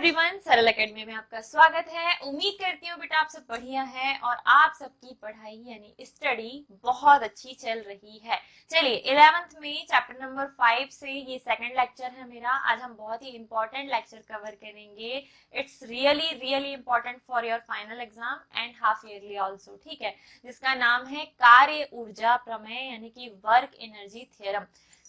Everyone, सरल academy में आपका स्वागत है। उम्मीद करती हूँ बेटा आप सब बढ़िया है और आप सबकी पढ़ाई यानी स्टडी बहुत अच्छी चल रही है। चलिए 11th में चैप्टर नंबर 5 से ये सेकंड लेक्चर है मेरा। आज हम बहुत ही इंपॉर्टेंट लेक्चर कवर करेंगे। It's really really important for your final exam and half yearly also, ठीक है, जिसका नाम है कार्य ऊर्जा प्रमेय यानी कि वर्क एनर्जी थ्योरम।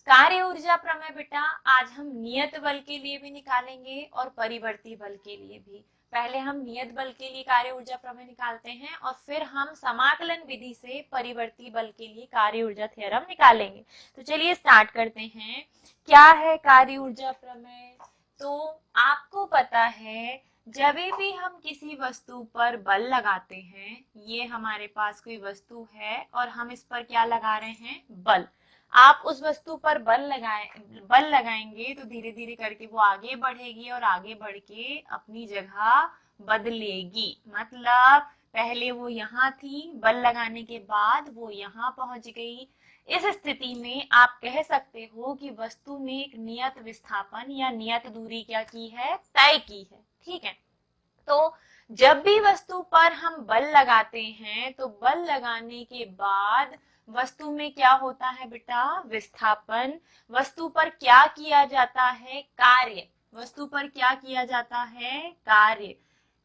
कार्य ऊर्जा प्रमेय बेटा आज हम नियत बल के लिए भी निकालेंगे और परिवर्ती बल के लिए भी। पहले हम नियत बल के लिए कार्य ऊर्जा प्रमेय निकालते हैं और फिर हम समाकलन विधि से परिवर्ती बल के लिए कार्य ऊर्जा थ्योरम निकालेंगे। तो चलिए स्टार्ट करते हैं। क्या है कार्य ऊर्जा प्रमेय? तो आपको पता है जब भी हम किसी वस्तु पर बल लगाते हैं, ये हमारे पास कोई वस्तु है और हम इस पर क्या लगा रहे हैं? बल। आप उस वस्तु पर बल लगाएंगे तो धीरे धीरे करके वो आगे बढ़ेगी और आगे बढ़ के अपनी जगह बदलेगी। मतलब पहले वो यहाँ थी, बल लगाने के बाद वो यहाँ पहुंच गई। इस स्थिति में आप कह सकते हो कि वस्तु ने एक नियत विस्थापन या नियत दूरी क्या की है? तय की है, ठीक है। तो जब भी वस्तु पर हम बल लगाते हैं तो बल लगाने के बाद वस्तु में क्या होता है बेटा? विस्थापन। वस्तु पर क्या किया जाता है? कार्य। वस्तु पर क्या किया जाता है? कार्य।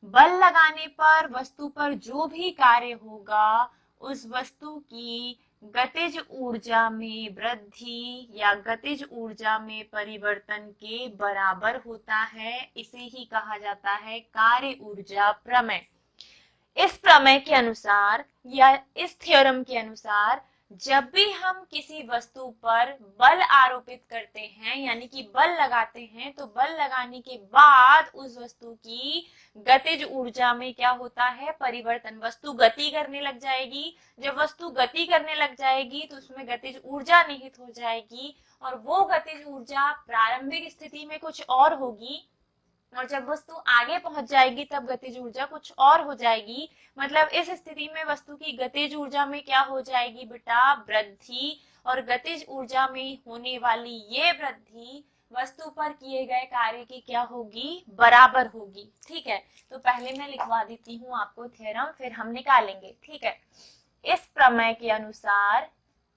बल लगाने पर वस्तु पर जो भी कार्य होगा उस वस्तु की गतिज ऊर्जा में वृद्धि या गतिज ऊर्जा में परिवर्तन के बराबर होता है। इसे ही कहा जाता है कार्य ऊर्जा प्रमेय। इस प्रमेय के अनुसार या इस थ्योरम के अनुसार जब भी हम किसी वस्तु पर बल आरोपित करते हैं यानी कि बल लगाते हैं तो बल लगाने के बाद उस वस्तु की गतिज ऊर्जा में क्या होता है? परिवर्तन। वस्तु गति करने लग जाएगी। जब वस्तु गति करने लग जाएगी तो उसमें गतिज ऊर्जा निहित हो जाएगी और वो गतिज ऊर्जा प्रारंभिक स्थिति में कुछ और होगी और जब वस्तु आगे पहुंच जाएगी तब गतिज ऊर्जा कुछ और हो जाएगी। मतलब इस स्थिति में वस्तु की गतिज ऊर्जा में क्या हो जाएगी बेटा? वृद्धि। और गतिज ऊर्जा में होने वाली ये वृद्धि वस्तु पर किए गए कार्य की क्या होगी? बराबर होगी, ठीक है। तो पहले मैं लिखवा देती हूँ आपको थ्योरम, फिर हम निकालेंगे, ठीक है। इस प्रमेय के अनुसार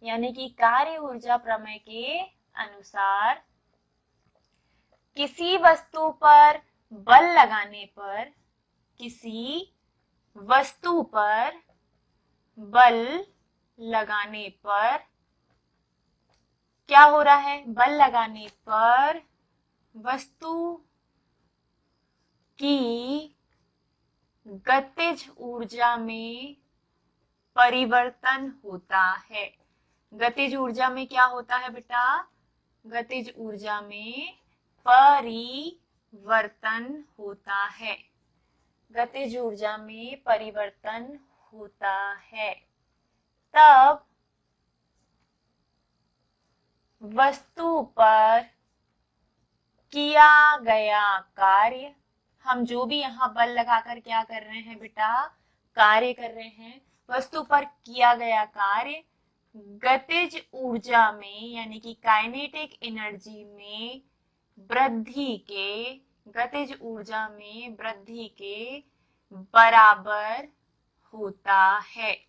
यानी कि कार्य ऊर्जा प्रमेय के अनुसार किसी वस्तु पर बल लगाने पर, किसी वस्तु पर बल लगाने पर क्या हो रहा है? बल लगाने पर वस्तु की गतिज ऊर्जा में परिवर्तन होता है। गतिज ऊर्जा में क्या होता है बेटा? गतिज ऊर्जा में परिवर्तन होता है। गतिज ऊर्जा में परिवर्तन होता है। तब वस्तु पर किया गया कार्य, हम जो भी यहाँ बल लगाकर क्या कर रहे हैं बेटा? कार्य कर रहे हैं। वस्तु पर किया गया कार्य गतिज ऊर्जा में यानी कि काइनेटिक एनर्जी में वृद्धि के, गतिज ऊर्जा में वृद्धि के बराबर होता है।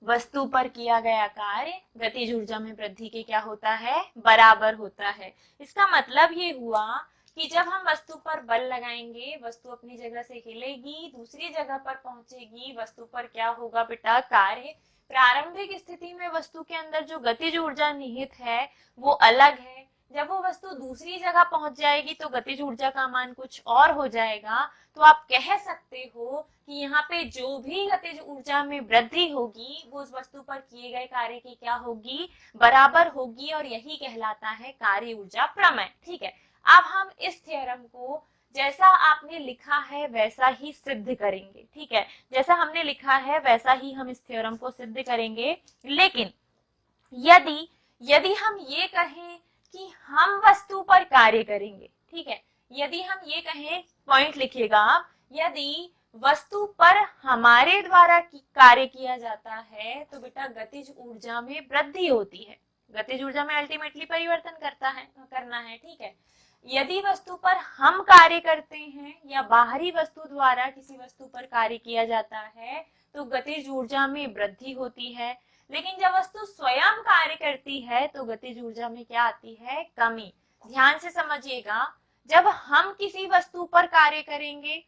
वस्तु पर किया गया कार्य गतिज ऊर्जा में वृद्धि के क्या होता है? बराबर होता है। इसका मतलब ये हुआ कि जब हम वस्तु पर बल लगाएंगे वस्तु अपनी जगह से हिलेगी, दूसरी जगह पर पहुंचेगी। वस्तु पर क्या होगा बेटा? कार्य। प्रारंभिक स्थिति में वस्तु के अंदर जो गतिज ऊर्जा निहित है वो अलग है। जब वो वस्तु दूसरी जगह पहुंच जाएगी तो गतिज ऊर्जा का मान कुछ और हो जाएगा। तो आप कह सकते हो कि यहाँ पे जो भी गतिज ऊर्जा में वृद्धि होगी वो उस वस्तु पर किए गए कार्य की क्या होगी? बराबर होगी और यही कहलाता है कार्य ऊर्जा प्रमेय, ठीक है। अब हम इस थ्योरम को जैसा आपने लिखा है वैसा ही सिद्ध करेंगे, ठीक है। जैसा हमने लिखा है वैसा ही हम इस थ्योरम को सिद्ध करेंगे। लेकिन यदि यदि हम ये कहें कि हम वस्तु पर कार्य करेंगे, ठीक है, यदि हम ये कहें, पॉइंट लिखिएगा आप, यदि वस्तु पर हमारे द्वारा कार्य किया जाता है तो बेटा गतिज ऊर्जा में वृद्धि होती है। गतिज ऊर्जा में अल्टीमेटली परिवर्तन करना है, ठीक है। यदि वस्तु पर हम कार्य करते हैं या बाहरी वस्तु द्वारा किसी वस्तु पर कार्य किया जाता है तो गतिज ऊर्जा में वृद्धि होती है, लेकिन जब वस्तु स्वयं कार्य करती है तो गतिज ऊर्जा में क्या आती है? कमी। ध्यान से समझिएगा, जब हम किसी वस्तु पर कार्य करेंगे,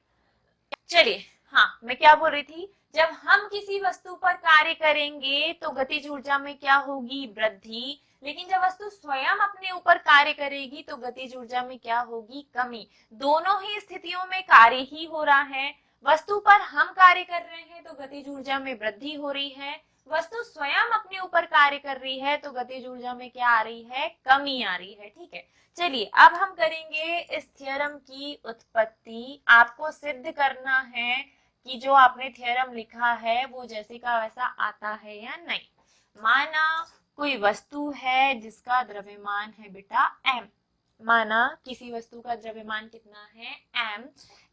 चलिए हाँ मैं क्या बोल रही थी, जब हम किसी वस्तु पर कार्य करेंगे तो गतिज ऊर्जा में क्या होगी? वृद्धि। लेकिन जब वस्तु स्वयं अपने ऊपर कार्य करेगी तो गतिज ऊर्जा में क्या होगी? कमी। दोनों ही स्थितियों में कार्य ही हो रहा है। वस्तु पर हम कार्य कर रहे हैं तो गतिज ऊर्जा में वृद्धि हो रही है, वस्तु स्वयं अपने ऊपर कार्य कर रही है तो गतिज ऊर्जा में क्या आ रही है? कमी आ रही है। ठीक है, चलिए अब हम करेंगे इस थ्योरम की उत्पत्ति। आपको सिद्ध करना है कि जो आपने थ्योरम लिखा है वो जैसे का वैसा आता है या नहीं। माना कोई वस्तु है जिसका द्रव्यमान है बेटा m, माना किसी वस्तु का द्रव्यमान कितना है? m,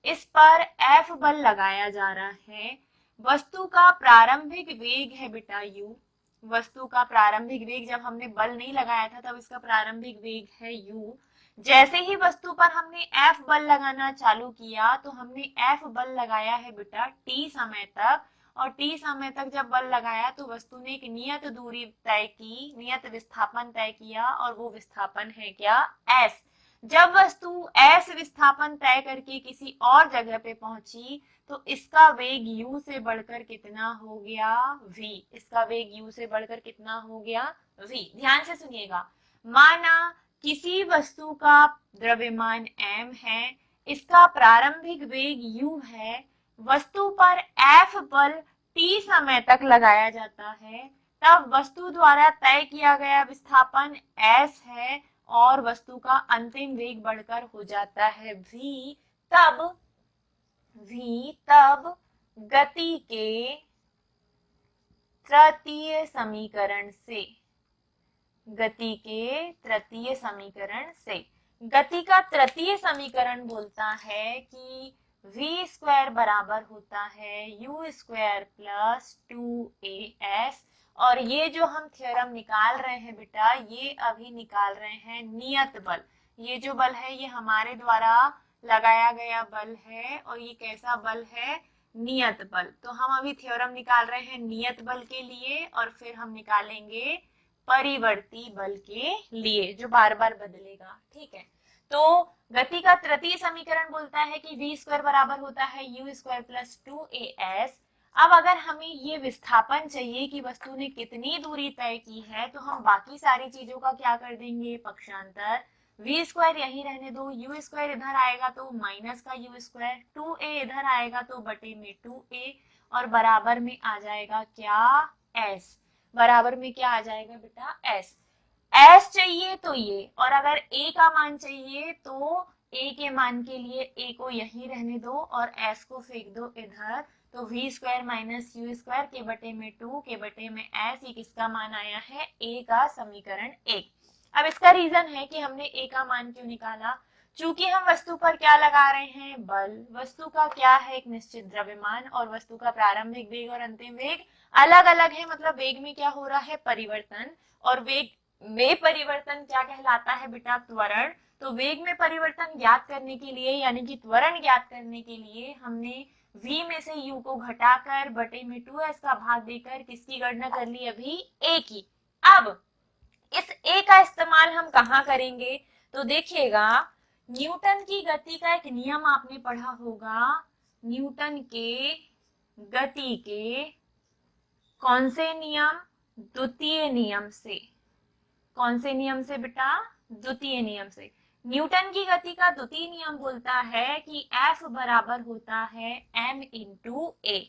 इस पर F बल लगाया जा रहा है। वस्तु का प्रारंभिक वेग है बेटा u, वस्तु का प्रारंभिक वेग, जब हमने बल नहीं लगाया था तब इसका प्रारंभिक वेग है u। जैसे ही वस्तु पर हमने F बल लगाना चालू किया तो हमने F बल लगाया है बेटा t समय तक, और t समय तक जब बल लगाया तो वस्तु ने एक नियत दूरी तय की, नियत विस्थापन तय किया, और वो विस्थापन है क्या? s। जब वस्तु s विस्थापन तय करके किसी और जगह पे पहुंची तो इसका वेग u से बढ़कर कितना हो गया? v। इसका वेग u से बढ़कर कितना हो गया? v। ध्यान से सुनिएगा, माना किसी वस्तु का द्रव्यमान m है, इसका प्रारंभिक वेग u है, वस्तु पर F बल t समय तक लगाया जाता है, तब वस्तु द्वारा तय किया गया विस्थापन s है और वस्तु का अंतिम वेग बढ़कर हो जाता है v। तब गति के तृतीय समीकरण से, गति के तृतीय समीकरण से, गति का तृतीय समीकरण बोलता है कि v स्क्वायर बराबर होता है u स्क्वायर प्लस 2as। और ये जो हम थ्योरम निकाल रहे हैं बेटा, ये अभी निकाल रहे हैं नियत बल। ये जो बल है ये हमारे द्वारा लगाया गया बल है, और ये कैसा बल है? नियत बल। तो हम अभी थ्योरम निकाल रहे हैं नियत बल के लिए, और फिर हम निकालेंगे परिवर्ती बल के लिए जो बार बार बदलेगा। ठीक है, तो गति का तृतीय समीकरण बोलता है कि v स्क्वायर बराबर होता है u स्क्वायर प्लस 2as। अब अगर हमें ये विस्थापन चाहिए कि वस्तु ने कितनी दूरी तय की है, तो हम बाकी सारी चीजों का क्या कर देंगे? पक्षांतर। v स्क्वायर यही रहने दो, u स्क्वायर इधर आएगा तो माइनस का u स्क्वायर, 2a इधर आएगा तो बटे में 2a, और बराबर में आ जाएगा क्या? s। बराबर में क्या आ जाएगा बेटा? s। s चाहिए तो ये, और अगर a का मान चाहिए तो a के मान के लिए a को यही रहने दो और s को फेंक दो इधर, तो v square minus u square के बटे में 2 के बटे में s, ये किसका मान आया है? a का समीकरण 1। अब इसका रीजन है कि हमने a का मान क्यों निकाला? चूंकि हम वस्तु पर क्या लगा रहे हैं? बल। वस्तु का क्या है? एक निश्चित द्रव्यमान, और वस्तु का प्रारंभिक वेग और अंतिम वेग अलग अलग है, मतलब वेग में क्या हो रहा है? परिवर्तन। और वेग में परिवर्तन क्या कहलाता है बेटा? त्वरण। तो वेग में परिवर्तन ज्ञात करने के लिए, यानी कि त्वरण ज्ञात करने के लिए, हमने v में से u को घटाकर बटे में 2s का भाग देकर किसकी गणना कर ली? अभी a की। अब इस a का इस्तेमाल हम कहाँ करेंगे? तो देखिएगा, न्यूटन की गति का एक नियम आपने पढ़ा होगा। न्यूटन के गति के कौन से नियम? द्वितीय नियम से। कौन से नियम से बेटा? द्वितीय नियम से। न्यूटन की गति का द्वितीय नियम बोलता है कि F बराबर होता है m इंटू ए।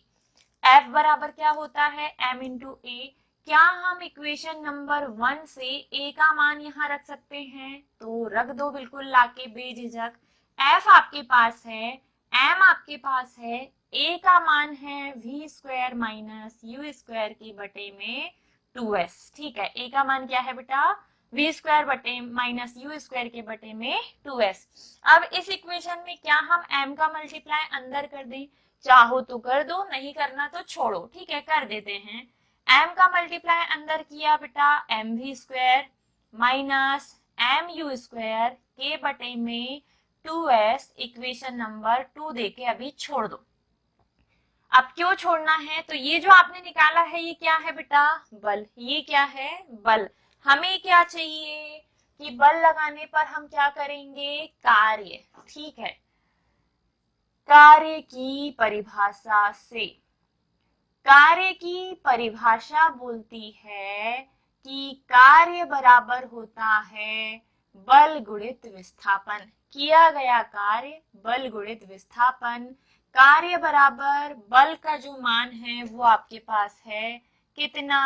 F बराबर क्या होता है? m इंटू ए। क्या हम इक्वेशन नंबर 1 से a का मान यहाँ रख सकते हैं? तो रख दो बिल्कुल लाके बेझिझक। F आपके पास है, m आपके पास है, a का मान है v square minus u square के बटे में 2s। ठीक है, a का मान क्या है बेटा? v स्क्वायर बटे माइनस u स्क्वायर के बटे में 2s। अब इस इक्वेशन में क्या हम m का मल्टीप्लाई अंदर कर दें? चाहो तो कर दो, नहीं करना तो छोड़ो। ठीक है, कर देते हैं। m का मल्टीप्लाई अंदर किया बेटा mv square minus m u square के बटे में 2s इक्वेशन नंबर 2 देके अभी छोड़ दो। अब क्यों छोड़ना है, तो ये जो आपने निकाला है ये क्या है बेटा, बल। ये क्या है, बल। हमें क्या चाहिए कि बल लगाने पर हम क्या करेंगे, कार्य। ठीक है, कार्य की परिभाषा से, कार्य की परिभाषा बोलती है कि कार्य बराबर होता है बल गुणित विस्थापन। किया गया कार्य बल गुणित विस्थापन। कार्य बराबर बल का जो मान है वो आपके पास है कितना,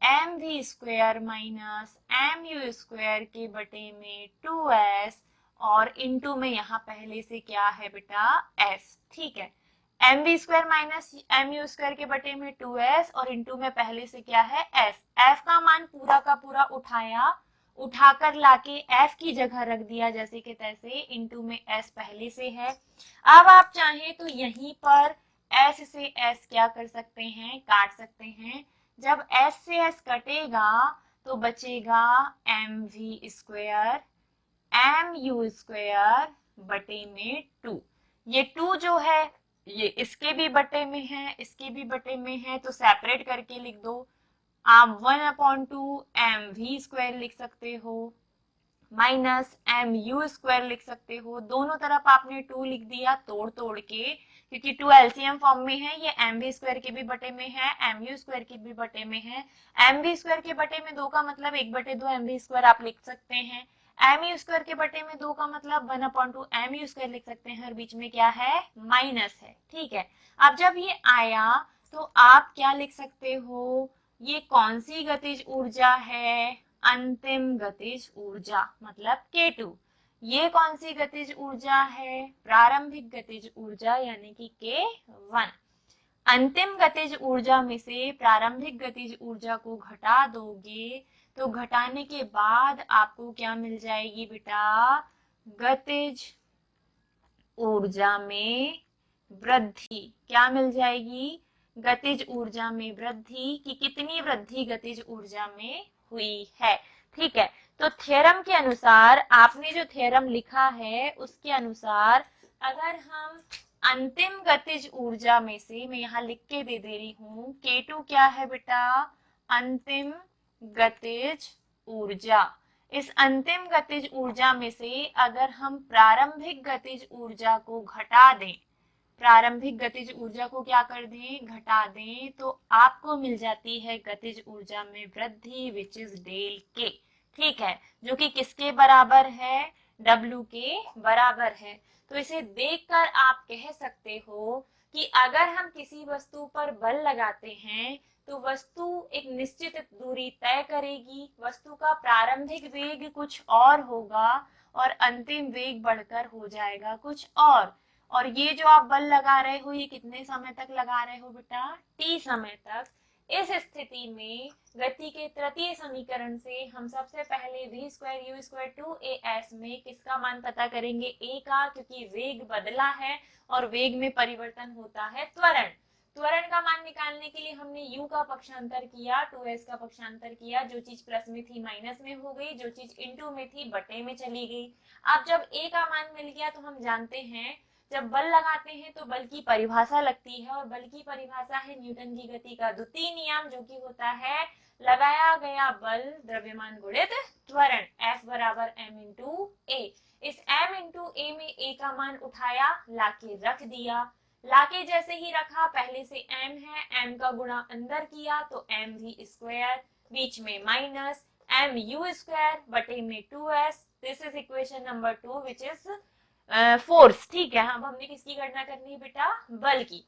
m v square minus m u square के बटे में 2s और इनटू में यहाँ पहले से क्या है बेटा, s। ठीक है, m v square minus m u square के बटे में 2s और इंटू में पहले से क्या है, f। f का मान पूरा का पूरा उठाया, उठाकर लाके f की जगह रख दिया जैसे कि तैसे, इंटू में s पहले से है। अब आप चाहें तो यहीं पर s से s क्या कर सकते हैं, काट सकते हैं। जब s से s कटेगा तो बचेगा m v square m u square बटे में 2। ये 2 जो है ये इसके भी बटे में है, इसके भी बटे में है, तो सेपरेट करके लिख दो। आप 1/2 एम वी स्क्वायर लिख सकते हो माइनस एम यू स्क्वायर लिख सकते हो। दोनों तरफ आपने 2 लिख दिया तोड़ तोड़ के, क्योंकि 2 एलसीएम फॉर्म में है। ये एम वी स्क्वायर के भी बटे में है, एम यू स्क्वायर के भी बटे में है। एम वी स्क्वायर के बटे में 2 का मतलब 1/2 एम वी स्क्वायर आप लिख सकते हैं। एम यू स्क्वायर के बटे में 2 का मतलब 1/2 एम यू स्क्वायर लिख सकते हैं, और बीच में क्या है, माइनस है। ठीक है, अब जब ये आया तो आप क्या लिख सकते हो, ये कौन सी गतिज ऊर्जा है, अंतिम गतिज ऊर्जा मतलब K2। ये कौन सी गतिज ऊर्जा है, प्रारंभिक गतिज ऊर्जा यानी कि K1। अंतिम गतिज ऊर्जा में से प्रारंभिक गतिज ऊर्जा को घटा दोगे तो घटाने के बाद आपको क्या मिल जाएगी बेटा, गतिज ऊर्जा में वृद्धि। क्या मिल जाएगी, गतिज ऊर्जा में वृद्धि। की कितनी वृद्धि गतिज ऊर्जा में हुई है। ठीक है, तो थ्योरम के अनुसार, आपने जो थ्योरम लिखा है उसके अनुसार, अगर हम अंतिम गतिज ऊर्जा में से, मैं यहाँ लिख के दे रही हूँ, K2 क्या है बेटा, अंतिम गतिज ऊर्जा। इस अंतिम गतिज ऊर्जा में से अगर हम प्रारंभिक गतिज ऊर्जा को घटा दें, प्रारंभिक गतिज ऊर्जा को क्या कर दें, घटा दें, तो आपको मिल जाती है गतिज ऊर्जा में वृद्धि विच इज डेल के। ठीक है, जो कि किसके बराबर है, W के बराबर है। तो इसे देखकर आप कह सकते हो कि अगर हम किसी वस्तु पर बल लगाते हैं तो वस्तु एक निश्चित दूरी तय करेगी, वस्तु का प्रारंभिक वेग कुछ और होगा और अंतिम वेग बढ़कर हो जाएगा कुछ और ये जो आप बल लगा रहे हो ये कितने समय तक लगा रहे हो बेटा, t समय तक। इस स्थिति में गति के तृतीय समीकरण से हम सबसे पहले v square you square 2as में किसका मान पता करेंगे, a का, क्योंकि वेग बदला है और वेग में परिवर्तन होता है त्वरण। त्वरण का मान निकालने के लिए हमने u का पक्षांतर किया, 2s का पक्षांतर किया। जो चीज प्लस में थी माइनस में हो गई, जो चीज इनटू में थी बटे में चली गई। अब जब a का मान मिल गया तो हम जानते हैं जब बल लगाते हैं तो बल की परिभाषा लगती है, और बल की परिभाषा है न्यूटन की गति का द्वितीय नियम, जो कि होता है लगाया गया बल द्रव्यमान गुणित त्वरण, F बराबर m इंटू ए। इस m इंटू ए में a का मान उठाया, लाके रख दिया। लाके जैसे ही रखा, पहले से m है, m का गुणा अंदर किया तो m v स्क्वायर, बीच में माइनस m u स्क्वायर बटे में 2s। This is equation number 2 which is force. ठीक है, अब हमने किसकी गणना करनी है बेटा, बल की।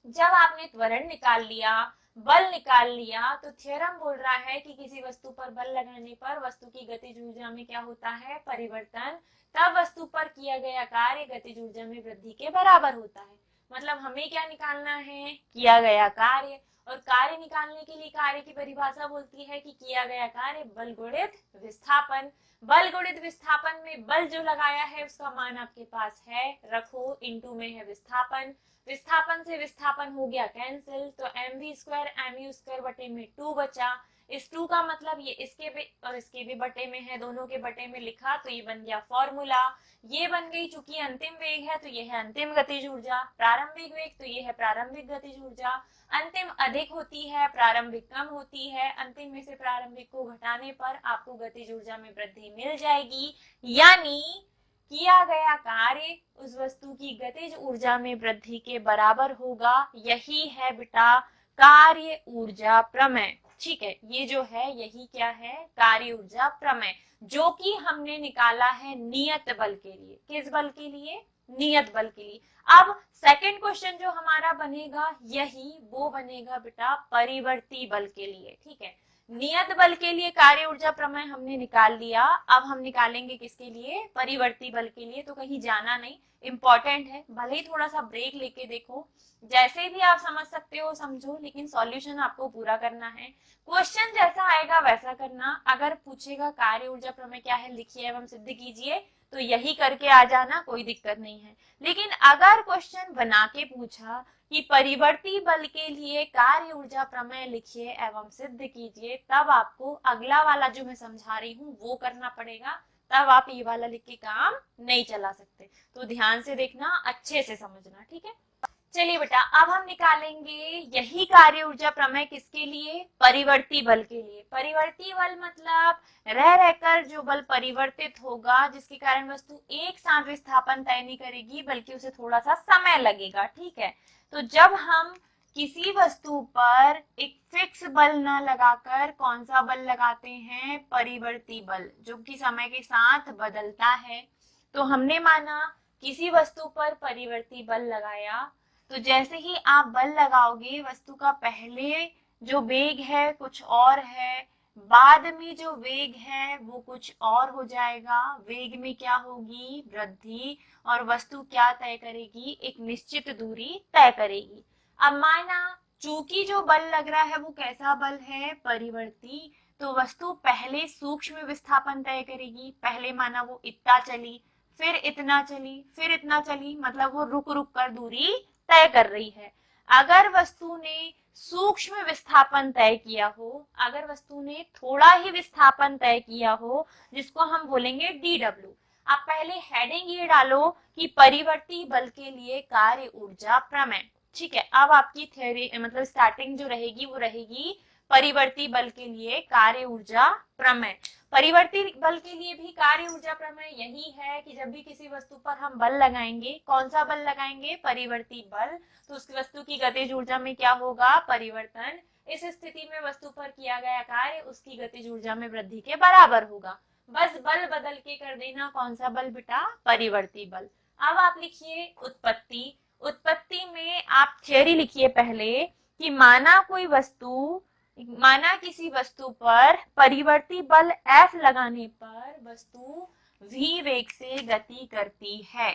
जब आपने त्वरण निकाल लिया, बल निकाल लिया, तो थ्योरम बोल रहा है कि किसी वस्तु पर बल लगाने पर वस्तु की गतिज ऊर्जा में क्या होता है, परिवर्तन। तब वस्तु पर किया गया कार्य गतिज ऊर्जा में वृद्धि के बराबर होता है। मतलब हमें क्या निकालना है, किया गया कार्य। और कार्य निकालने के लिए कार्य की परिभाषा बोलती है कि किया गया कार्य बल गुणित विस्थापन। बल गुणित विस्थापन में बल जो लगाया है उसका मान आपके पास है, रखो, इंटू में है विस्थापन। विस्थापन से विस्थापन हो गया कैंसिल, तो m v square m u square बटे में 2 बचा। इस 2 का मतलब ये इसके भी और इसके भी बटे में है, दोनों के बटे में लिखा तो ये बन गया फॉर्मूला। ये बन गई, चूंकि अंतिम वेग है तो ये है अंतिम गतिज ऊर्जा, प्रारंभिक वेग तो ये है प्रारंभिक गतिज ऊर्जा। अंतिम अधिक होती है, प्रारंभिक कम होती है, अंतिम में से प्रारंभिक को घटाने पर आपको गतिज ऊर्जा में वृद्धि मिल जाएगी, यानी किया गया कार्य उस वस्तु की गतिज ऊर्जा में वृद्धि के बराबर होगा। यही है बेटा कार्य ऊर्जा प्रमेय। ठीक है, ये जो है यही क्या है, कार्य ऊर्जा प्रमेय, जो कि हमने निकाला है नियत बल के लिए। किस बल के लिए? नियत बल के लिए। अब सेकंड क्वेश्चन जो हमारा बनेगा यही वो बनेगा बेटा परिवर्ती बल के लिए। ठीक है, नियत बल के लिए कार्य ऊर्जा प्रमेय हमने निकाल लिया, अब हम निकालेंगे किसके लिए? परिवर्ती बल के लिए। तो कहीं जाना नहीं, इंपॉर्टेंट है, भले ही थोड़ा सा ब्रेक लेके देखो, जैसे भी आप समझ सकते हो समझो, लेकिन सॉल्यूशन आपको पूरा करना है। क्वेश्चन जैसा आएगा वैसा करना। अगर पूछेगा कार्य ऊर्जा प्रमेय क्या है, लिखिए एवं सिद्ध कीजिए, तो यही करके आ जाना, कोई दिक्कत नहीं है। लेकिन अगर क्वेश्चन बना के पूछा कि परिवर्ती बल के लिए कार्य ऊर्जा प्रमेय लिखिए एवं सिद्ध कीजिए, तब आपको अगला वाला जो मैं समझा रही हूँ वो करना पड़ेगा, तब आप ये वाला लिख के काम नहीं चला सकते। तो ध्यान से देखना, अच्छे से समझना, ठीक है। चलिए बेटा, अब हम निकालेंगे यही कार्य ऊर्जा प्रमेय किसके लिए? परिवर्ती बल के लिए। परिवर्ती बल मतलब रह रहकर जो बल परिवर्तित होगा, जिसके कारण वस्तु एक साथ विस्थापन तय नहीं करेगी बल्कि उसे थोड़ा सा समय लगेगा। ठीक है, तो जब हम किसी वस्तु पर एक फिक्स बल न लगाकर कौन सा बल लगाते हैं? परिवर्ती बल, जो कि समय के साथ बदलता है। तो हमने माना किसी वस्तु पर परिवर्ती बल लगाया, तो जैसे ही आप बल लगाओगे वस्तु का पहले जो वेग है कुछ और है, बाद में जो वेग है वो कुछ और हो जाएगा। वेग में क्या होगी? वृद्धि। और वस्तु क्या तय करेगी? एक निश्चित दूरी तय करेगी। अब माना चूंकि जो बल लग रहा है वो कैसा बल है? परिवर्ती, तो वस्तु पहले सूक्ष्म विस्थापन तय करेगी। पहले माना वो इतना चली, फिर इतना चली, फिर इतना चली, मतलब वो रुक रुक कर दूरी तय कर रही है। अगर वस्तु ने सूक्ष्म विस्थापन तय किया हो, अगर वस्तु ने थोड़ा ही विस्थापन तय किया हो, जिसको हम बोलेंगे DW, आप पहले हेडिंग ये डालो कि परिवर्ती बल के लिए कार्य ऊर्जा प्रमेय। ठीक है, अब आपकी थ्योरी मतलब स्टार्टिंग जो रहेगी वो रहेगी परिवर्ती बल के लिए कार्य ऊर्जा प्रमेय। परिवर्ती बल के लिए भी कार्य ऊर्जा प्रमेय यही है कि जब भी किसी वस्तु पर हम बल लगाएंगे, कौन सा बल लगाएंगे? परिवर्ती बल, तो उस वस्तु की गतिज ऊर्जा में क्या होगा? परिवर्तन। इस स्थिति में वस्तु पर किया गया कार्य उसकी गतिज ऊर्जा में वृद्धि के बराबर होगा। बस बल बदल के कर देना, कौन सा बल बेटा? परिवर्ती बल। अब आप लिखिए उत्पत्ति। उत्पत्ति में आप थ्योरी लिखिए पहले कि माना किसी वस्तु पर परिवर्ती बल F लगाने पर वस्तु v वेग से गति करती है।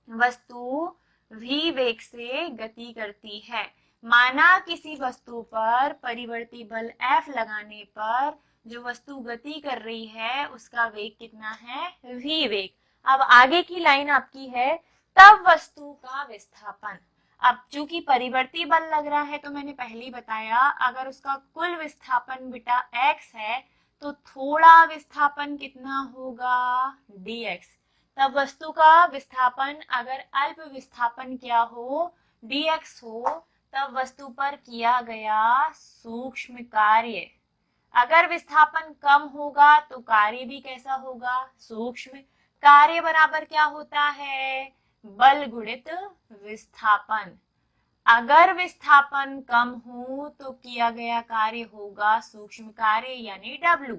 वस्तु v वेग से गति करती है। माना किसी वस्तु पर परिवर्ती बल F लगाने पर जो वस्तु गति कर रही है उसका वेग कितना है? v वेग। अब आगे की लाइन आपकी है, तब वस्तु का विस्थापन। अब चूंकि परिवर्ती बल लग रहा है तो मैंने पहले ही बताया, अगर उसका कुल विस्थापन बेटा x है तो थोड़ा विस्थापन कितना होगा? dx। तब वस्तु का विस्थापन अगर अल्प विस्थापन क्या हो? dx हो, तब वस्तु पर किया गया सूक्ष्म कार्य। अगर विस्थापन कम होगा तो कार्य भी कैसा होगा? सूक्ष्म। कार्य बराबर क्या होता है? बल गुणित विस्थापन। अगर विस्थापन कम हो तो किया गया कार्य होगा सूक्ष्म कार्य यानी W।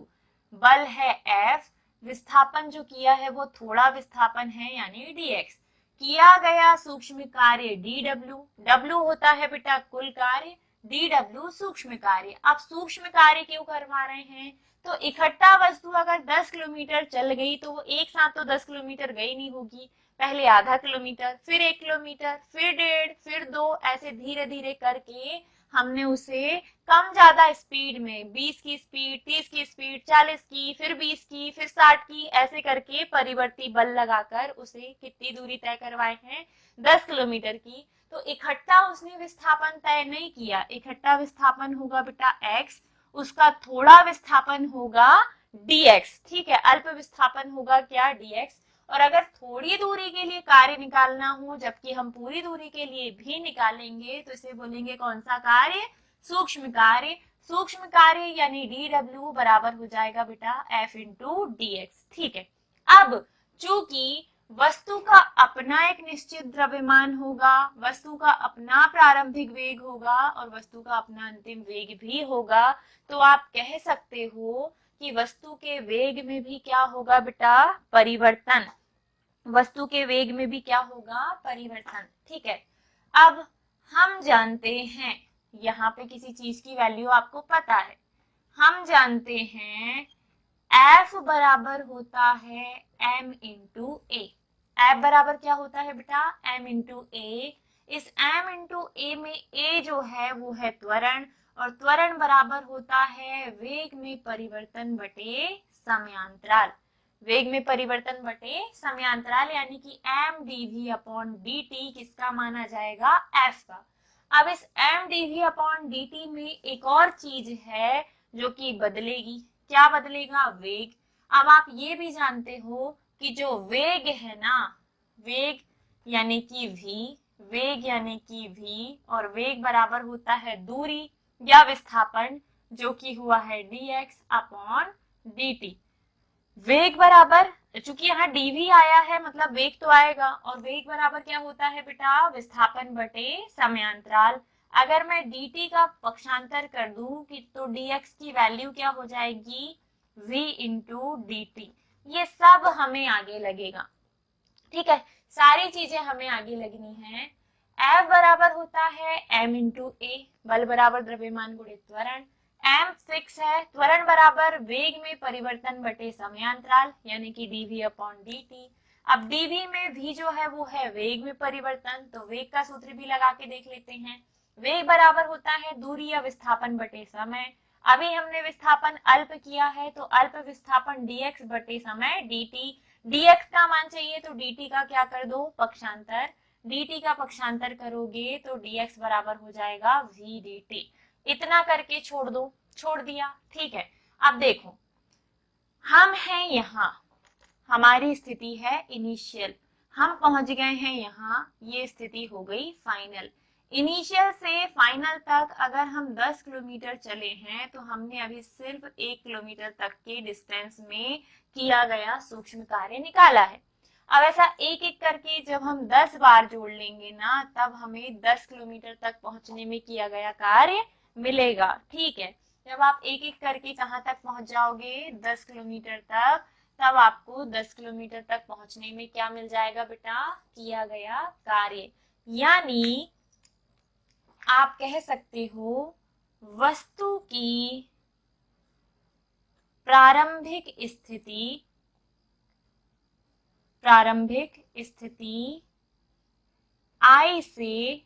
बल है F, विस्थापन जो किया है वो थोड़ा विस्थापन है यानी dx। किया गया सूक्ष्म कार्य dW। W होता है बेटा कुल कार्य, dW सूक्ष्म कार्य। अब सूक्ष्म कार्य क्यों करवा रहे हैं? तो इकट्ठा वस्तु अगर 10 किलोमीटर चल गई तो वो एक साथ तो 10 किलोमीटर गई नहीं होगी, पहले आधा किलोमीटर, फिर 1 किलोमीटर, फिर 1.5, फिर 2, ऐसे धीरे धीरे करके हमने उसे कम ज्यादा स्पीड में 20 की स्पीड, 30 की स्पीड, 40 की, फिर 20 की, फिर 60 की, ऐसे करके परिवर्ती बल लगाकर उसे कितनी दूरी तय करवाए हैं? 10 किलोमीटर की। तो इकट्ठा उसने विस्थापन तय नहीं किया, इकट्ठा विस्थापन होगा बेटा x, उसका थोड़ा विस्थापन होगा dx, ठीक है, अल्प विस्थापन होगा क्या, dx। और अगर थोड़ी दूरी के लिए कार्य निकालना हो जबकि हम पूरी दूरी के लिए भी निकालेंगे तो इसे बोलेंगे कौन सा कार्य, सूक्ष्म कार्य। सूक्ष्म कार्य यानी dw बराबर हो जाएगा बेटा f इंटू dx, ठीक है। अब चूंकि वस्तु का अपना एक निश्चित द्रव्यमान होगा, वस्तु का अपना प्रारंभिक वेग होगा और वस्तु का अपना अंतिम वेग भी होगा, तो आप कह सकते हो कि वस्तु के वेग में भी क्या होगा बेटा, परिवर्तन। वस्तु के वेग में भी क्या होगा, परिवर्तन, ठीक है। अब हम जानते हैं, यहाँ पे किसी चीज की वैल्यू आपको पता है, हम जानते हैं F बराबर होता है m इंटू ए। F बराबर क्या होता है बेटा, m इंटू ए। इस m इंटू ए में a जो है वो है त्वरण, और त्वरण बराबर होता है वेग में परिवर्तन बटे समयांतराल। वेग में परिवर्तन बटे समयांतराल यानी कि m dv अपॉन dt किसका माना जाएगा, f का। अब इस m dv अपॉन dt में एक और चीज है जो कि बदलेगी, क्या बदलेगा, वेग। अब आप ये भी जानते हो कि जो वेग है ना, वेग यानी कि v, वेग यानी कि v, और वेग बराबर होता है दूरी या विस्थापन जो कि हुआ है dx अपॉन dt। वेग बराबर, चूंकि यहाँ dv आया है मतलब वेग तो आएगा, और वेग बराबर क्या होता है बेटा, विस्थापन बटे समयांतराल। अगर मैं dt का पक्षांतर कर दूं कि तो dx की वैल्यू क्या हो जाएगी, v इंटू dt। ये सब हमें आगे लगेगा, ठीक है, सारी चीजें हमें आगे लगनी है। F बराबर होता है m इंटू ए, बल बराबर द्रव्यमान गुणित त्वरण। m फिक्स है, त्वरण बराबर वेग में परिवर्तन बटे समयांतराल यानी कि dv अपॉन dt। अब dv में v जो है वो है वेग में परिवर्तन, तो वेग का सूत्र भी लगा के देख लेते हैं। वेग बराबर होता है दूरी या विस्थापन बटे समय। अभी हमने विस्थापन अल्प किया है तो अल्प विस्थापन dx बटे समय dt। dx का मान चाहिए तो dt का क्या कर दो, पक्षांतर। dt का पक्षांतर करोगे तो dx बराबर हो जाएगा v dt। इतना करके छोड़ दो, छोड़ दिया, ठीक है। अब देखो हम हैं यहाँ, हमारी स्थिति है इनिशियल, हम पहुंच गए हैं यहाँ, ये स्थिति हो गई फाइनल। इनिशियल से फाइनल तक अगर हम 10 किलोमीटर चले हैं तो हमने अभी सिर्फ 1 किलोमीटर तक के डिस्टेंस में किया गया सूक्ष्म कार्य निकाला है। अब ऐसा एक एक करके जब हम 10 बार जोड़ लेंगे ना, तब हमें 10 किलोमीटर तक पहुंचने में किया गया कार्य मिलेगा, ठीक है। जब आप एक एक करके कहाँ तक पहुंच जाओगे, 10 किलोमीटर तक, तब आपको 10 किलोमीटर तक पहुंचने में क्या मिल जाएगा बेटा, किया गया कार्य। यानी आप कह सकते हो वस्तु की प्रारंभिक स्थिति I से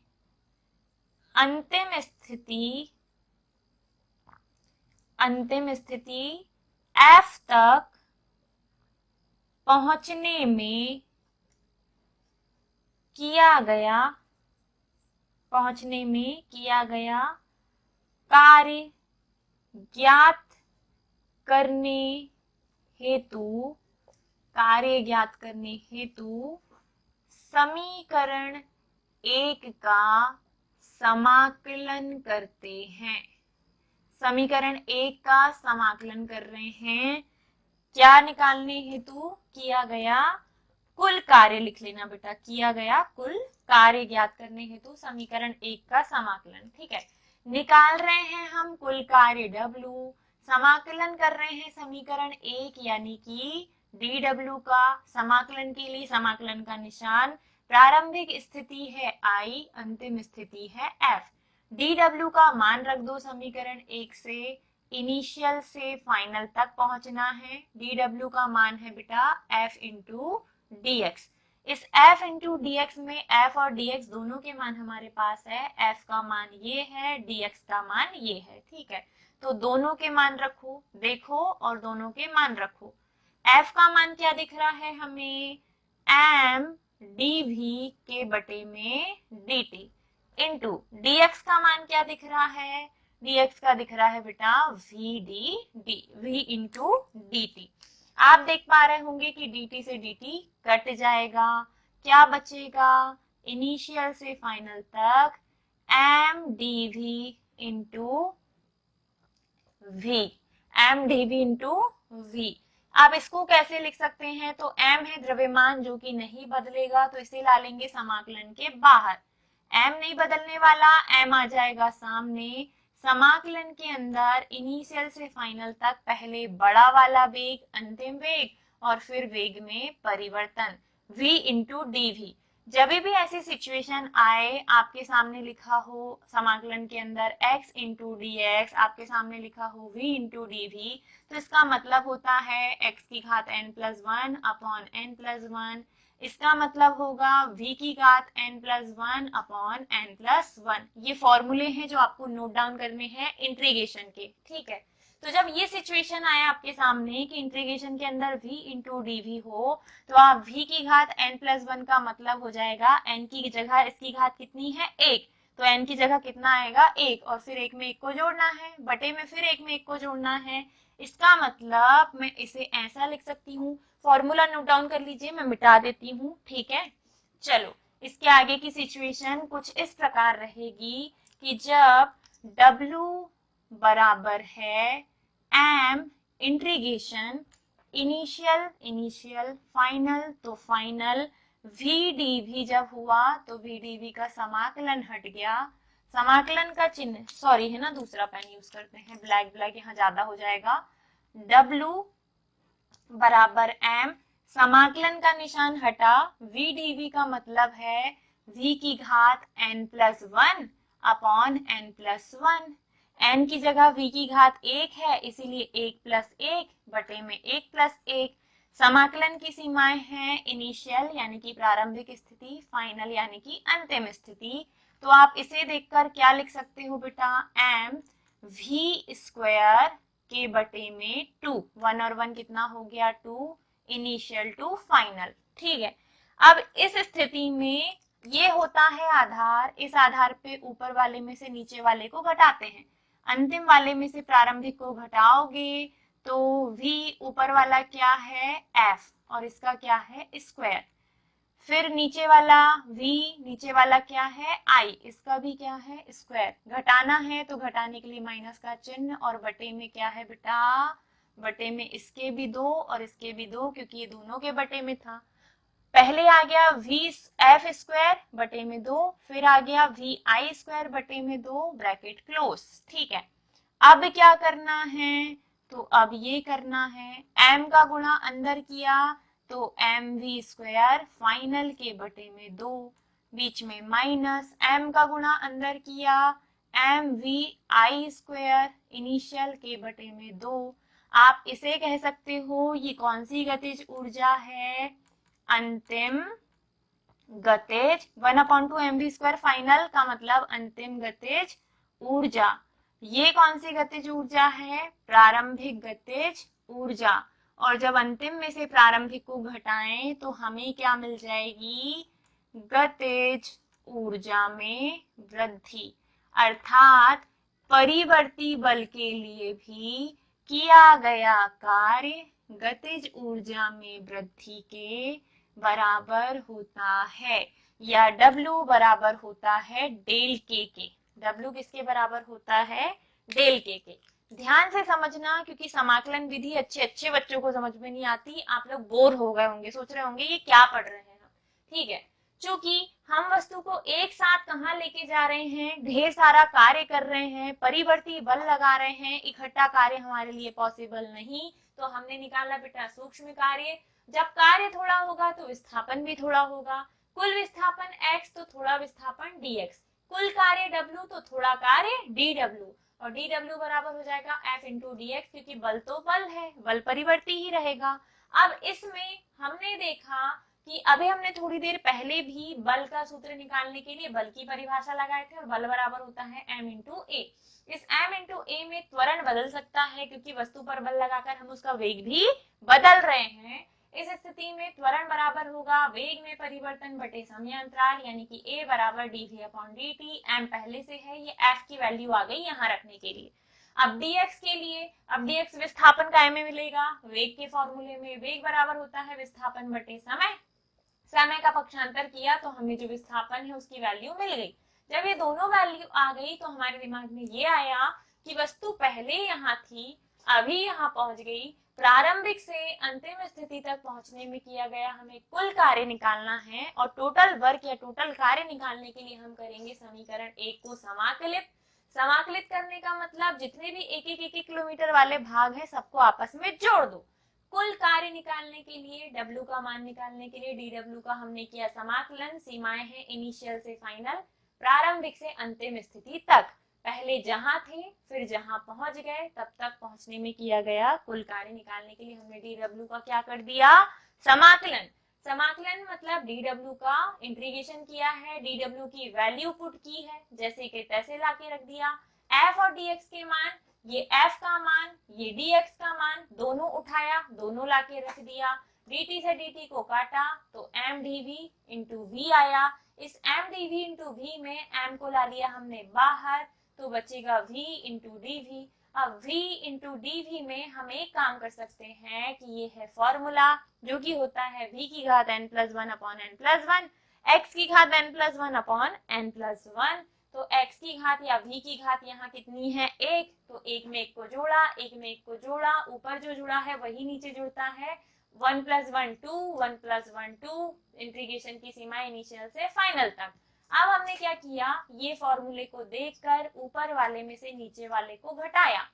अंतिम स्थिति F तक पहुंचने में किया गया कार्य ज्ञात करने हेतु समीकरण 1 का समाकलन करते हैं। समीकरण 1 का समाकलन कर रहे हैं, क्या निकालने हेतु, किया गया कुल कार्य लिख लेना बेटा, किया गया कुल कार्य ज्ञात करने हेतु समीकरण 1 का समाकलन, ठीक है। निकाल रहे हैं हम कुल कार्य W, समाकलन कर रहे हैं समीकरण 1 यानी कि dW का। समाकलन के लिए समाकलन का निशान, प्रारंभिक स्थिति है I, अंतिम स्थिति है F। dW का मान रख दो समीकरण 1 से, इनिशियल से फाइनल तक पहुंचना है। dW का मान है बेटा F इंटू dx। इस f इंटू dx में f और dx दोनों के मान हमारे पास है, f का मान ये है, dx का मान ये है, ठीक है। तो दोनों के मान रखो, देखो और दोनों के मान रखो। f का मान क्या दिख रहा है हमें, m dv के बटे में dt, इंटू dx का मान क्या दिख रहा है, dx का दिख रहा है बेटा v dt, v into dt। आप देख पा रहे होंगे कि dt से dt कट जाएगा, क्या बचेगा, इनिशियल से फाइनल तक m dv into v, m dv into v। आप इसको कैसे लिख सकते हैं, तो m है द्रव्यमान जो कि नहीं बदलेगा, तो इसे ला लेंगे समाकलन के बाहर। m नहीं बदलने वाला, m आ जाएगा सामने। समाकलन के अंदर इनिशियल से फाइनल तक पहले बड़ा वाला वेग, अंतिम वेग, और फिर वेग में परिवर्तन v इंटू dv। जब भी ऐसी सिचुएशन आए, आपके सामने लिखा हो समाकलन के अंदर x इंटू डी एक्स, आपके सामने लिखा हो v इंटू डी वी, तो इसका मतलब होता है x की घात n plus one upon n plus one. इसका मतलब होगा v की घात n plus one upon n plus one. ये फॉर्मूले हैं जो आपको नोट डाउन करने हैं इंटीग्रेशन के, ठीक है। तो जब ये सिचुएशन आए आपके सामने कि इंटीग्रेशन के अंदर v इंटू डी वी हो, तो आप v की घात n प्लस वन का मतलब हो जाएगा n की जगह इसकी घात कितनी है, एक, तो n की जगह कितना आएगा, एक, और फिर एक में एक को जोड़ना है, बटे में फिर एक में एक को जोड़ना है। इसका मतलब मैं इसे ऐसा लिख सकती हूँ, फॉर्मूला नोट डाउन कर लीजिए, मैं मिटा देती हूँ, ठीक है। चलो, इसके आगे की सिचुएशन कुछ इस प्रकार रहेगी कि जब w बराबर है m इंटीग्रेशन इनिशियल फाइनल, तो फाइनल v dv जब हुआ तो v dv का समाकलन हट गया, समाकलन का चिन्ह, सॉरी है ना, दूसरा पेन यूज करते हैं, ब्लैक ब्लैक यहाँ ज्यादा हो जाएगा। w बराबर m, समाकलन का निशान हटा, v dv का मतलब है v की घात n plus one upon n plus one. n की जगह v की घात एक है, इसीलिए एक प्लस एक बटे में एक प्लस एक। समाकलन की सीमाएं हैं इनिशियल यानी कि प्रारंभिक स्थिति, फाइनल यानी कि अंतिम स्थिति। तो आप इसे देखकर क्या लिख सकते हो बेटा, m v स्क्वायर के बटे में 2, 1 और 1 कितना हो गया 2, इनिशियल टू फाइनल, ठीक है। अब इस स्थिति में ये होता है आधार, इस आधार पे ऊपर वाले में से नीचे वाले को घटाते हैं, अंतिम वाले में से प्रारंभिक को घटाओगे तो v ऊपर वाला क्या है f और इसका क्या है स्क्वायर, फिर नीचे वाला v, नीचे वाला क्या है i, इसका भी क्या है स्क्वायर। घटाना है तो घटाने के लिए माइनस का चिन्ह, और बटे में क्या है बेटा, बटे में इसके भी दो और इसके भी दो, क्योंकि ये दोनों के बटे में था। पहले आ गया v f स्क्वायर बटे में दो, फिर आ गया v i स्क्वायर बटे में दो, ब्रैकेट क्लोज, ठीक है। अब क्या करना है, तो अब ये करना है, m का गुणा अंदर किया तो mv स्क्वायर फाइनल के बटे में दो, बीच में माइनस, m का गुणा अंदर किया mvi स्क्वायर इनिशियल के बटे में दो। आप इसे कह सकते हो ये कौन सी गतिज ऊर्जा है, अंतिम गतिज, 1/2 mv स्क्वायर फाइनल का मतलब अंतिम गतिज ऊर्जा। ये कौन सी गतिज ऊर्जा है, प्रारंभिक गतिज ऊर्जा। और जब अंतिम में से प्रारंभिक को घटाएं तो हमें क्या मिल जाएगी, गतिज ऊर्जा में वृद्धि, अर्थात परिवर्ती बल के लिए भी किया गया कार्य गतिज ऊर्जा में वृद्धि के बराबर होता है, या W बराबर होता है डेल के। W किसके बराबर होता है, डेल के। ध्यान से समझना, क्योंकि समाकलन विधि अच्छे अच्छे बच्चों को समझ में नहीं आती, आप लोग बोर हो गए होंगे, सोच रहे होंगे ये क्या पढ़ रहे हैं हम, ठीक है। क्योंकि हम वस्तु को एक साथ कहाँ लेके जा रहे हैं, ढेर सारा कार्य कर रहे हैं, परिवर्ती बल लगा रहे हैं, इकट्ठा कार्य हमारे लिए पॉसिबल नहीं, तो हमने निकाला बेटा सूक्ष्म कार्य। जब कार्य थोड़ा होगा तो विस्थापन भी थोड़ा होगा, कुल विस्थापन x तो थोड़ा विस्थापन dx, कुल कार्य w तो थोड़ा कार्य dw, और dw बराबर हो जाएगा f इंटू dx, क्योंकि बल तो बल है, बल परिवर्ती ही रहेगा। अब इसमें हमने देखा कि अभी हमने थोड़ी देर पहले भी बल का सूत्र निकालने के लिए बल की परिभाषा लगाए थे, और बल बराबर होता है m इंटू ए। इस m इंटू ए में त्वरण बदल सकता है, क्योंकि वस्तु पर बल लगाकर हम उसका वेग भी बदल रहे हैं, इस स्थिति में त्वरण बराबर होगा वेग में परिवर्तन बटे समय अंतराल, यानी कि a बराबर dv अपॉन dt। m पहले से है, ये f की वैल्यू आ गई यहाँ रखने के लिए। अब dx के लिए, अब dx विस्थापन काय में मिलेगा, वेग के फॉर्मूले में। वेग बराबर होता है विस्थापन बटे समय, समय का पक्षांतर किया तो हमें जो विस्थापन है उसकी वैल्यू मिल गई। जब ये दोनों वैल्यू आ गई तो हमारे दिमाग में ये आया कि वस्तु पहले यहाँ थी, अभी यहाँ पहुंच गई, प्रारंभिक से अंतिम स्थिति तक पहुंचने में किया गया हमें कुल कार्य निकालना है, और टोटल वर्क या टोटल कार्य निकालने के लिए हम करेंगे समीकरण 1 को समाकलित। समाकलित करने का मतलब जितने भी एक किलोमीटर वाले भाग हैं सबको आपस में जोड़ दो। कुल कार्य निकालने के लिए, W का मान निकालने के लिए dW का हमने किया समाकलन। सीमाएं हैं इनिशियल से फाइनल, प्रारंभिक से अंतिम स्थिति तक। पहले जहां थे फिर जहां पहुंच गए तब तक पहुंचने में किया गया कुल कार्य निकालने के लिए हमने dW का क्या कर दिया, समाकलन। समाकलन मतलब dW का इंटीग्रेशन किया है, dW की वैल्यू पुट की है, जैसे कि तैसे लाके रख दिया। f और dx के मान, ये f का मान, ये dx का मान, दोनों उठाया, दोनों लाके रख दिया। dt से dt को काटा तो m dv इंटू v आया। इस m dv इंटू v में m को ला लिया हमने बाहर, तो बचेगा v इंटू dv। अब v इंटू dv में हम एक काम कर सकते हैं कि ये है फॉर्मूला, जो कि होता है v की घात n plus one upon n plus one, x की घात n plus one upon n plus one. तो x की घात या v की घात यहाँ कितनी है, एक, तो एक में एक को जोड़ा, एक में एक को जोड़ा, ऊपर जो जुड़ा है वही नीचे जुड़ता है। 1 प्लस 1 2, 1 प्लस 1 2, इंटीग्रेशन की सीमा इनिशियल से फाइनल तक। अब हमने क्या किया, ये फॉर्मूले को देखकर ऊपर वाले में से नीचे वाले को घटाया,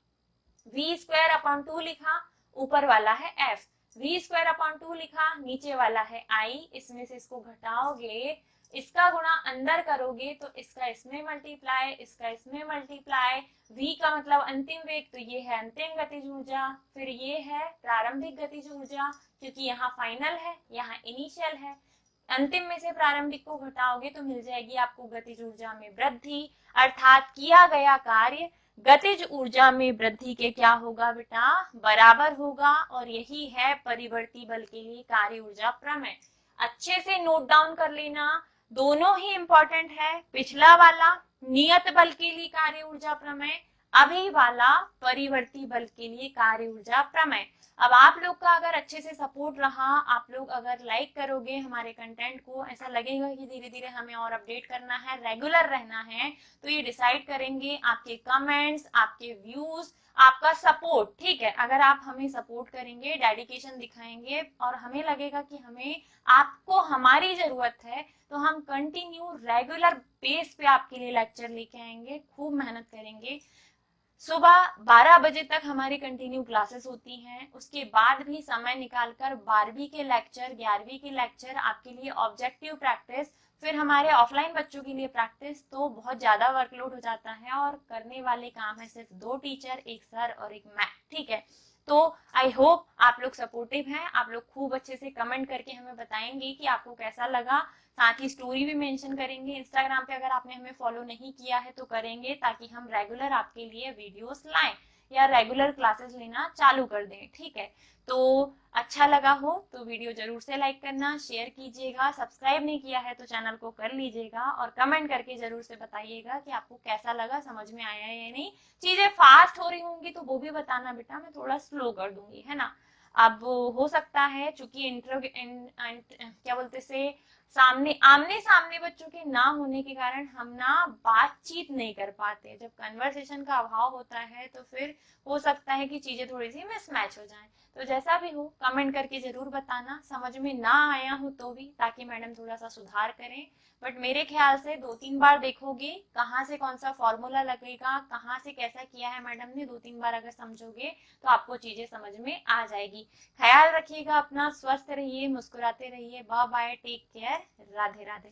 v स्क्वायर अपॉन 2 लिखा, ऊपर वाला है f, v स्क्वायर अपॉन 2 लिखा, नीचे वाला है i। इसमें से इसको घटाओगे, इसका गुणा अंदर करोगे तो इसका इसमें मल्टीप्लाई, इसका इसमें मल्टीप्लाई। v का मतलब अंतिम वेग, तो ये है अंतिम गतिज ऊर्जा, फिर ये है प्रारंभिक गतिज ऊर्जा, क्योंकि यहाँ फाइनल है यहाँ इनिशियल है। अंतिम में से प्रारंभिक को घटाओगे तो मिल जाएगी आपको गतिज ऊर्जा में वृद्धि, अर्थात किया गया कार्य गतिज ऊर्जा में वृद्धि के क्या होगा बेटा, बराबर होगा। और यही है परिवर्ती बल के लिए कार्य ऊर्जा प्रमेय। अच्छे से नोट डाउन कर लेना, दोनों ही इंपॉर्टेंट है। पिछला वाला नियत बल के लिए कार्य ऊर्जा प्रमेय, अभी वाला परिवर्ती बल के लिए कार्य ऊर्जा प्रमेय। अब आप लोग का अगर अच्छे से सपोर्ट रहा, आप लोग अगर लाइक करोगे हमारे कंटेंट को, ऐसा लगेगा कि धीरे धीरे हमें और अपडेट करना है, रेगुलर रहना है, तो ये डिसाइड करेंगे आपके कमेंट्स, आपके व्यूज, आपका सपोर्ट। ठीक है, अगर आप हमें सपोर्ट करेंगे, डेडिकेशन दिखाएंगे और हमें लगेगा कि हमें आपको हमारी जरूरत है, तो हम कंटिन्यू रेगुलर बेस पे आपके लिए लेक्चर लेके आएंगे, खूब मेहनत करेंगे। सुबह 12 बजे तक हमारी कंटिन्यू क्लासेस होती हैं, उसके बाद भी समय निकालकर 12वीं के लेक्चर, 11वीं के लेक्चर आपके लिए ऑब्जेक्टिव प्रैक्टिस, फिर हमारे ऑफलाइन बच्चों के लिए प्रैक्टिस। तो बहुत ज्यादा वर्कलोड हो जाता है और करने वाले काम है सिर्फ 2 टीचर, एक सर और एक मैं। ठीक है, तो आई होप आप लोग सपोर्टिव हैं, आप लोग खूब अच्छे से कमेंट करके हमें बताएंगे कि आपको कैसा लगा। साथ ही स्टोरी भी मेंशन करेंगे। इंस्टाग्राम पे अगर आपने हमें फॉलो नहीं किया है तो करेंगे, ताकि हम रेगुलर आपके लिए वीडियोस लाएं या रेगुलर क्लासेस लेना चालू कर दें। ठीक है, तो अच्छा लगा हो तो वीडियो जरूर से लाइक करना, शेयर कीजिएगा, सब्सक्राइब नहीं किया है तो चैनल को कर लीजिएगा, और कमेंट करके जरूर से बताइएगा कि आपको कैसा लगा, समझ में आया या नहीं। चीजें फास्ट हो रही होंगी तो वो भी बताना बेटा, मैं थोड़ा स्लो कर दूंगी, है ना। अब हो सकता है चूंकि क्या बोलते से आमने सामने बच्चों के ना होने के कारण हम ना बातचीत नहीं कर पाते। जब कन्वर्सेशन का अभाव होता है तो फिर हो सकता है कि चीजें थोड़ी सी मिसमैच हो जाएं। तो जैसा भी हो कमेंट करके जरूर बताना, समझ में ना आया हो तो भी, ताकि मैडम थोड़ा सा सुधार करें। बट मेरे ख्याल से 2-3 बार देखोगे कहाँ से कौन सा फॉर्मूला लगेगा, कहाँ से कैसा किया है मैडम ने, 2-3 बार अगर समझोगे तो आपको चीजें समझ में आ जाएगी। ख्याल रखिएगा अपना, स्वस्थ रहिए, मुस्कुराते रहिए। Bye bye, take care, Radhe Radhe.